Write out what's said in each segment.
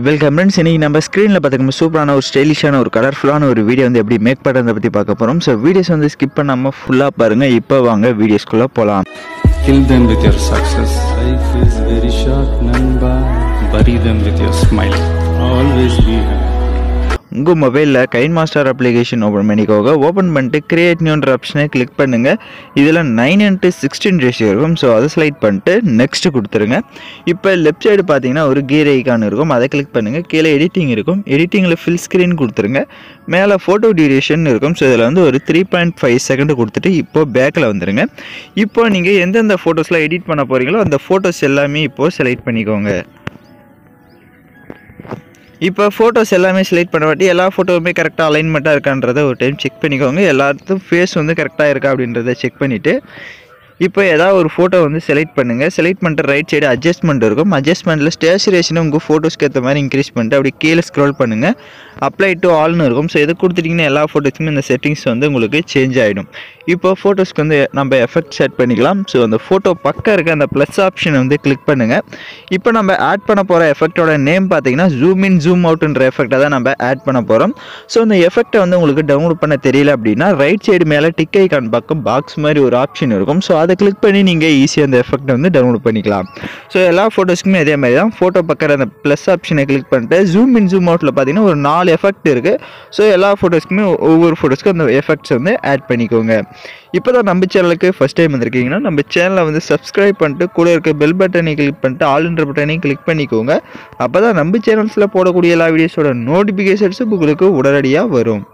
Welcome friends. இன்னைக்கு நம்ம ஸ்க்ரீனில் பார்த்துக்கணும் சூப்பரான ஒரு ஸ்டைலிஷான ஒரு கலர்ஃபுல்லான ஒரு வீடியோ வந்து எப்படி மேக் பண்ணுறதை பற்றி பார்க்க போகிறோம். ஸோ வீடியோஸ் வந்து ஸ்கிப் பண்ணாமல் ஃபுல்லாக பாருங்கள். இப்போ வாங்க வீடியோஸ்குள்ளே போகலாம். Kill them with your success. Life is very short, Namba. Bury them with your smile. Always be happy. உங்கள் மொபைலில் கைன்மாஸ்டர் அப்ளிகேஷன் ஓப்பன் பண்ணிக்கோங்க. ஓப்பன் பண்ணிட்டு கிரியேட் நியூன்ற ஆப்ஷனை கிளிக் பண்ணுங்கள். இதில் 9:16 ரேஷியோ இருக்கும். ஸோ அதை ஸ்லைட் பண்ணிட்டு நெக்ஸ்ட் கொடுத்துருங்க. இப்போ லெஃப்ட் சைடு பார்த்தீங்கன்னா ஒரு கியர் ஐக்கான் இருக்கும், அதை கிளிக் பண்ணுங்கள். கீழே எடிட்டிங் இருக்கும், எடிட்டிங்கில் ஃபில் ஸ்க்ரீன் கொடுத்துருங்க. மேலே ஃபோட்டோ டியூரேஷன் இருக்கும். ஸோ இதில் வந்து ஒரு 3.5 செகண்ட் கொடுத்துட்டு இப்போது பேக்கில் வந்துடுங்க. இப்போ நீங்கள் எந்தெந்த ஃபோட்டோஸ்லாம் எடிட் பண்ண போகிறீங்களோ அந்த ஃபோட்டோஸ் எல்லாமே இப்போது செலக்ட் பண்ணிக்கோங்க. இப்போ ஃபோட்டோஸ் எல்லாமே செலக்ட் பண்ண வாட்டி எல்லா ஃபோட்டோவுமே கரெக்டாக அலைன்மெண்ட்டாக இருக்கான்றதை ஒரு டைம் செக் பண்ணிக்கோங்க. எல்லாத்துக்கும் ஃபேஸ் வந்து கரெக்டாக இருக்கா அப்படின்றத செக் பண்ணிவிட்டு இப்போ ஏதாவது ஒரு ஃபோட்டோ வந்து செலக்ட் பண்ணுங்கள். செலக்ட் பண்ணிட்டு ரைட் சைடு அட்ஜஸ்ட்மெண்ட் இருக்கும். அட்ஜஸ்ட்மெண்ட்டில் ஸ்டேச்சுரேஷனை உங்கள் ஃபோட்டோஸ்க்கு ஏற்ற மாதிரி இன்க்ரீஸ் பண்ணிட்டு அப்படி கீழே ஸ்க்ரோல் பண்ணுங்கள். அப்ளை டு ஆல்னு இருக்கும். ஸோ எது கொடுத்துட்டிங்கன்னா எல்லா ஃபோட்டோஸுமே இந்த செட்டிங்ஸ் வந்து உங்களுக்கு சேஞ்ச் ஆகிடும். இப்போ ஃபோட்டோஸ்க்கு வந்து நம்ம எஃபெக்ட் செட் பண்ணிக்கலாம். ஸோ அந்த ஃபோட்டோ பக்கம் இருக்க அந்த ப்ளஸ் ஆப்ஷனை வந்து கிளிக் பண்ணுங்கள். இப்போ நம்ம ஆட் பண்ண போகிற எஃபெக்டோட நேம் பார்த்தீங்கன்னா ஜூம் இன் ஜூம் அவுட்ன்ற எஃபெக்டை தான் நம்ம ஆட் பண்ண போகிறோம். ஸோ அந்த எஃபெக்டை வந்து உங்களுக்கு டவுன்லோட் பண்ண தெரியல அப்படின்னா ரைட் சைடு மேலே டிக் ஐக்கான் பக்கம் பாக்ஸ் மாதிரி ஒரு ஆப்ஷன் இருக்கும். ஸோ அதை கிளிக் பண்ணி நீங்கள் ஈஸியாக அந்த எஃபெக்டை வந்து டவுன்லோட் பண்ணிக்கலாம். ஸோ எல்லா ஃபோட்டோஸ்க்குமே அதே மாதிரி தான். ஃபோட்டோ பக்கம் அந்த ப்ளஸ் ஆப்ஷனை கிளிக் பண்ணிட்டு ஜூம் இன் ஜூம் அவுட்டில் பார்த்தீங்கன்னா ஒரு 4 எஃபெக்ட் இருக்குது. ஸோ எல்லா ஃபோட்டோஸ்க்குமே ஒவ்வொரு ஃபோட்டோஸ்க்கும் அந்த எஃபெக்ட்ஸ் வந்து ஆட் பண்ணிக்கோங்க. இப்போ தான் நம்ம சேனலுக்கு ஃபஸ்ட் டைம் வந்திருக்கீங்கன்னா நம்ம சேனலை வந்து சப்ஸ்கிரைப் பண்ணிட்டு கூட இருக்க பெல் பட்டனை கிளிக் பண்ணிட்டு ஆல்ன்ற பட்டனையும் கிளிக் பண்ணிக்கோங்க. அப்போ தான் நம்ம சேனல்ஸில் போடக்கூடிய எல்லா வீடியோஸோட நோட்டிஃபிகேஷன்ஸும் உங்களுக்கு உடனடியாக வரும்.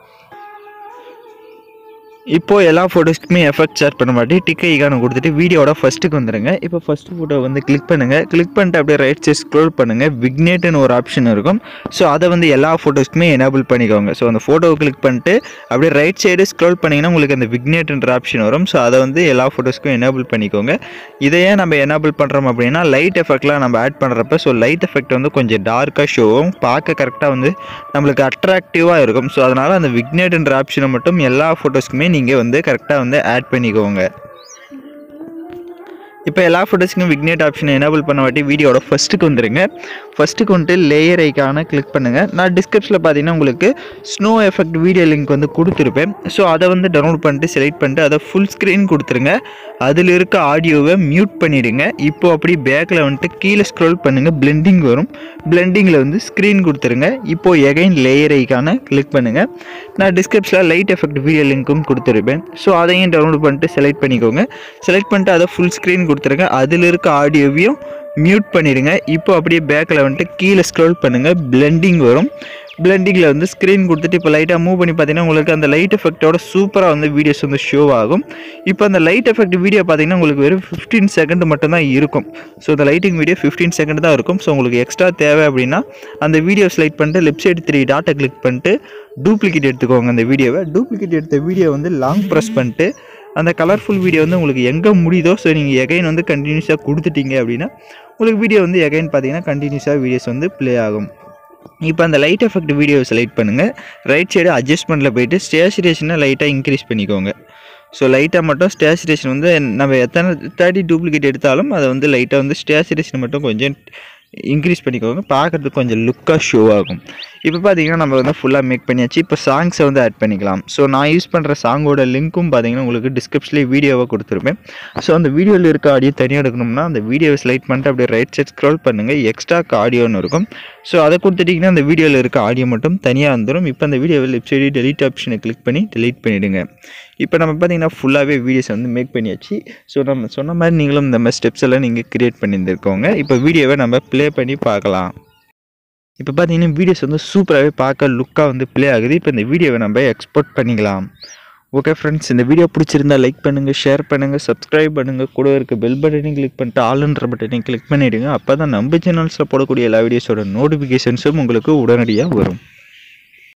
இப்போது எல்லா ஃபோட்டோஸ்க்குமே எஃபெக்ட் ஷேர் பண்ண மாட்டி டிக் ஐக்கான கொடுத்துட்டு வீடியோட ஃபஸ்ட்டுக்கு வந்துடுங்க. இப்போ ஃபஸ்ட்டு ஃபோட்டோ வந்து கிளிக் பண்ணுங்கள். கிளிக் பண்ணிட்டு அப்படியே ரைட் சைட் ஸ்க்ரோல் பண்ணுங்கள். விக்னேட்னு ஒரு ஆப்ஷன் இருக்கும். ஸோ அதை வந்து எல்லா ஃபோட்டோஸ்க்குமே எனேபிள் பண்ணிக்கோங்க. ஸோ அந்த ஃபோட்டோவை கிளிக் பண்ணிட்டு அப்படியே ரைட் சைடு ஸ்க்ரோல் பண்ணிங்கன்னா உங்களுக்கு அந்த விக்னேட்ன்ற ஆப்ஷன் வரும். ஸோ அதை வந்து எல்லா ஃபோட்டோஸ்க்கும் எனேபிள் பண்ணிக்கோங்க. இதையே நம்ம எனேபிள் பண்ணுறோம் அப்படின்னா லைட் எஃபெக்ட்லாம் நம்ம ஆட் பண்ணுறப்ப ஸோ லைட் எஃபெக்ட் வந்து கொஞ்சம் டார்க்காக ஷோவும் பார்க்க கரெக்டாக வந்து நம்மளுக்கு அட்ராக்டிவாக இருக்கும். ஸோ அதனால் அந்த விக்னேட்ன்ற ஆப்ஷனை மட்டும் எல்லா ஃபோட்டோஸ்க்குமே நீங்கள் வந்து கரெக்டாக வந்து ஆட் பண்ணிக்கோங்க. இப்போ எல்லா ஃபோட்டோஸ்க்கும் விக்னேட் ஆப்ஷனை எனேபிள் பண்ண வாட்டி வீடியோட ஃபஸ்ட்டுக்கு வந்துடுங்க. ஃபஸ்ட்டுக்கு வந்துட்டு லேயர் ஐக்கான கிளிக் பண்ணுங்கள். நான் டிஸ்கிரிப்ஷனில் பார்த்தீங்கன்னா உங்களுக்கு ஸ்னோ எஃபெக்ட் வீடியோ லிங்க் வந்து கொடுத்துருப்பேன். ஸோ அதை வந்து டவுன்லோட் பண்ணிட்டு செலக்ட் பண்ணிட்டு அதை ஃபுல் ஸ்க்ரீன் கொடுத்துருங்க. அதில் இருக்க ஆடியோவை மியூட் பண்ணிவிடுங்க. இப்போது அப்படி பேக்கில் வந்துட்டு கீழே ஸ்க்ரோல் பண்ணுங்கள், பிளெண்டிங் வரும். பிளெண்டிங்கில் வந்து ஸ்க்ரீன் கொடுத்துருங்க. இப்போது எகைன் லேயர் ஐக்கான கிளிக் பண்ணுங்கள். நான் டிஸ்கிரிப்ஷனில் லைட் எஃபெக்ட் வீடியோ லிங்க்கும் கொடுத்துருப்பேன். ஸோ அதையும் டவுன்லோட் பண்ணிட்டு செலக்ட் பண்ணிக்கோங்க. செலக்ட் பண்ணிட்டு அதை ஃபுல் ஸ்க்ரீன் கொடுத்துருங்க. அதில் இருக்க ஆடியோவையும் மியூட் பண்ணிடுங்க. இப்போ அப்படியே பேக்கில் வந்துட்டு கீழே ஸ்க்ரோல் பண்ணுங்கள், பிளெண்டிங் வரும். பிளெண்டிங்கில் வந்து ஸ்க்ரீன் கொடுத்துட்டு இப்போ லைட்டாக மூவ் பண்ணி பார்த்தீங்கன்னா உங்களுக்கு அந்த லைட் எஃபெக்டோட சூப்பராக வந்து வீடியோஸ் வந்து ஷோ ஆகும். இப்போ அந்த லைட் எஃபெக்ட் வீடியோ பார்த்தீங்கன்னா உங்களுக்கு வெறும் 15 செகண்ட் மட்டும்தான் இருக்கும். ஸோ அந்த லைட்டிங் வீடியோ 15 செகண்ட் தான் இருக்கும். ஸோ உங்களுக்கு எக்ஸ்ட்ரா தேவை அப்படின்னா அந்த வீடியோ ஸ்லைட் பண்ணிட்டு லெஃப்ட் சைடு 3 டாட்டை கிளிக் பண்ணிட்டு டூப்ளிகேட் எடுத்துக்கோங்க. அந்த வீடியோவை டூப்ளிகேட் எடுத்த வீடியோ வந்து லாங் ப்ரெஸ் பண்ணிட்டு அந்த கலர்ஃபுல் வீடியோ வந்து உங்களுக்கு எங்கே முடியுதோ ஸோ நீங்கள் எகைன் வந்து கண்டினியூஸாக கொடுத்துட்டீங்க அப்படின்னா உங்களுக்கு வீடியோ வந்து எகைன் பார்த்தீங்கன்னா கண்டினியூஸாக வீடியோஸ் வந்து ப்ளே ஆகும். இப்போ அந்த லைட் எஃபெக்ட் வீடியோவை செலக்ட் பண்ணுங்கள். ரைட் சைடு அட்ஜஸ்ட்மெண்ட்டில் போய்ட்டு ஸ்டேச்சுரேஷனை லைட்டாக இன்க்ரீஸ் பண்ணிக்கோங்க. ஸோ லைட்டாக மட்டும் ஸ்டேச்சுரேஷன் வந்து நம்ம எத்தனை 30 டூப்ளிகேட் எடுத்தாலும் அதை வந்து லைட்டாக வந்து ஸ்டேச்சுரேஷன் மட்டும் கொஞ்சம் இன்க்ரீஸ் பண்ணிக்கோங்க. பார்க்குறதுக்கு கொஞ்சம் லுக்காக ஷோ ஆகும். இப்போ பார்த்தீங்கன்னா நம்ம வந்து ஃபுல்லாக மேக் பண்ணியாச்சு. இப்போ சாங்ஸை வந்து ஆட் பண்ணிக்கலாம். ஸோ நான் யூஸ் பண்ணுற சாங்கோட லிங்க்கும் பார்த்தீங்கன்னா உங்களுக்கு டிஸ்கிரிப்ஷன்லேயே வீடியோவாக கொடுத்துருப்பேன். ஸோ அந்த வீடியோவில் இருக்க ஆடியோ தனியாக எடுக்கணும்னா அந்த வீடியோவை செலக்ட் பண்ணிட்டு அப்படியே ரைட் சைட் ஸ்க்ரோல் பண்ணுங்கள். எக்ஸ்ட்ராக்கு ஆடியோன்னு இருக்கும். ஸோ அதை கொடுத்துட்டிங்கன்னா அந்த வீடியோவில் இருக்க ஆடியோ மட்டும் தனியாக வந்துடும். இப்போ அந்த வீடியோவில் லெஃப்ட் சைடு டெலிட் ஆப்ஷனை கிளிக் பண்ணி டெலிட் பண்ணிவிடுங்க. இப்போ நம்ம பார்த்தீங்கன்னா ஃபுல்லாகவே வீடியோஸ் வந்து மேக் பண்ணியாச்சு. ஸோ நம்ம சொன்ன மாதிரி நீங்களும் இந்த மாதிரி ஸ்டெப்ஸ் எல்லாம் நீங்கள் க்ரியேட் பண்ணியிருந்துருக்கோங்க. இப்போ வீடியோவை நம்ம ப்ளே பண்ணி பார்க்கலாம். இப்போ பார்த்தீங்கன்னா வீடியோஸ் வந்து சூப்பராகவே பார்க்க லுக்காக வந்து ப்ளே ஆகுது. இப்போ இந்த வீடியோவை நம்ம எக்ஸ்போர்ட் பண்ணிக்கலாம். ஓகே ஃப்ரெண்ட்ஸ், இந்த வீடியோ பிடிச்சிருந்தா லைக் பண்ணுங்கள், ஷேர் பண்ணுங்கள், சப்ஸ்கிரைப் பண்ணுங்கள். கூட இருக்க பெல் பட்டனையும் கிளிக் பண்ணிட்டு ஆல்ன்ற பட்டனையும் கிளிக் பண்ணிவிடுங்க. அப்போ தான் நம்ம சேனல்ஸில் போடக்கூடிய எல்லா வீடியோஸோட நோட்டிஃபிகேஷன்ஸும் உங்களுக்கு உடனடியாக வரும்.